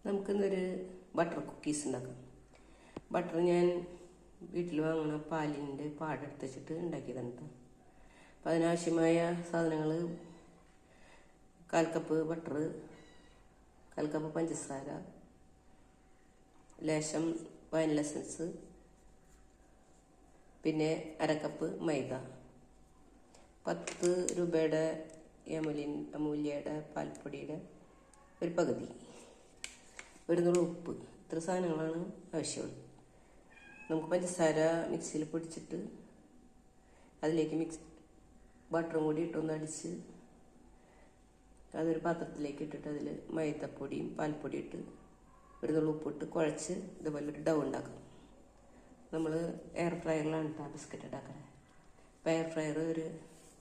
നമുക്കിന്നൊരു butter cookies ഉണ്ടാക്കാം. Butter ഞാൻ വീട്ടിൽ വാങ്ങുന്ന പാലിൻ്റെ പാടെടുത്ത് വെച്ചിട്ട് ഉണ്ടാക്കിയതാണ് കേട്ടോ. അപ്പോൾ അതിനാവശ്യമായ സാധനങ്ങൾ 1/4 കപ്പ് ബട്ടർ, 1/4 കപ്പ് പഞ്ചസാര, ലേശം വാനില എസൻസ്, പിന്നെ 1/2 കപ്പ് മൈദ, 10 രൂപയുടെ അമൂല്യയുടെ പാൽപ്പൊടിയുടെ ഒരു പകുതി, ഒരു നുള്ളു ഉപ്പ്. ഇത്ര സാധനങ്ങളാണ് ആവശ്യമുള്ളത്. നമുക്ക് പഞ്ചസാര മിക്സിയിൽ പൊടിച്ചിട്ട് അതിലേക്ക് ബട്ടറും കൂടി ഇട്ടൊന്ന് അടിച്ച് അതൊരു പാത്രത്തിലേക്ക് ഇട്ടിട്ട് അതിൽ മൈദപ്പൊടിയും പാൽപ്പൊടി ഇട്ട് ഒരു നുള്ളു ഉപ്പിട്ട് കുഴച്ച് ഇതുപോലെ ഒരു ഡൗ ഉണ്ടാക്കാം. നമ്മൾ എയർ ഫ്രയറിലാണ് കേട്ടോ ബിസ്ക്കറ്റ് ഉണ്ടാക്കുന്നത്. അപ്പോൾ എയർ ഫ്രയർ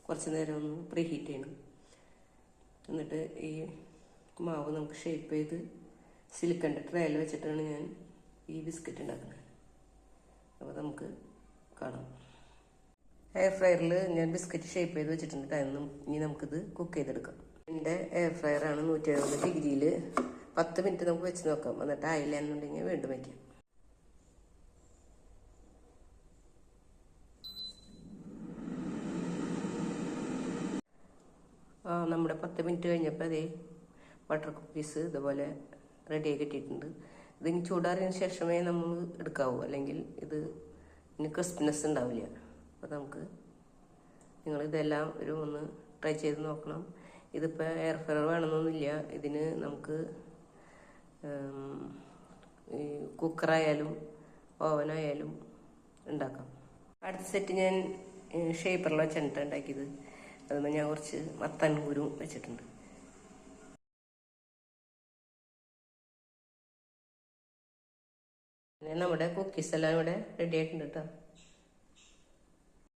കുറച്ച് നേരം ഒന്ന് പ്രീ ഹീറ്റ് ചെയ്യണം. എന്നിട്ട് ഈ മാവ് നമുക്ക് ഷേപ്പ് ചെയ്ത് സിലിക്കൻ്റെ ട്രേയിൽ വെച്ചിട്ടാണ് ഞാൻ ഈ ബിസ്ക്കറ്റ് ഉണ്ടാക്കുന്നത്. അപ്പോൾ നമുക്ക് കാണാം. എയർ ഫ്രയറിൽ ഞാൻ ബിസ്ക്കറ്റ് ഷേപ്പ് ചെയ്ത് വെച്ചിട്ടുണ്ട്. ഇനി നമുക്കിത് കുക്ക് ചെയ്തെടുക്കാം. എൻ്റെ എയർ ഫ്രയറാണ് 170 ഡിഗ്രിയിൽ 10 മിനിറ്റ് നമുക്ക് വെച്ച് നോക്കാം. എന്നിട്ട് ആയില്ല എന്നുണ്ടെങ്കിൽ വീണ്ടും വയ്ക്കാം. നമ്മുടെ 10 മിനിറ്റ് കഴിഞ്ഞപ്പോൾ അതേ ബട്ടർ കുക്കീസ് ഇതുപോലെ റെഡിയായി കിട്ടിയിട്ടുണ്ട്. ഇതിന് ചൂടാറിയതിന് ശേഷമേ നമ്മൾ എടുക്കാവൂ, അല്ലെങ്കിൽ ഇതിന് ക്രിസ്പിനെസ് ഉണ്ടാവില്ല. അപ്പോൾ നിങ്ങളിതെല്ലാം ഒന്ന് ട്രൈ ചെയ്ത് നോക്കണം. ഇതിപ്പോൾ എയർ ഫ്രയർ വേണമെന്നൊന്നുമില്ല. ഇതിന് നമുക്ക് ഈ കുക്കറായാലും ഓവനായാലും ഉണ്ടാക്കാം. അടുത്ത സെറ്റ് ഞാൻ ഷേപ്പറിൽ വെച്ചിട്ട് ഉണ്ടാക്കിയത്. അതുമ്പോൾ ഞാൻ കുറച്ച് മത്തൻകുരും വെച്ചിട്ടുണ്ട്. പിന്നെ നമ്മുടെ കുക്കീസ് എല്ലാം ഇവിടെ റെഡി ആയിട്ടുണ്ട് കേട്ടോ.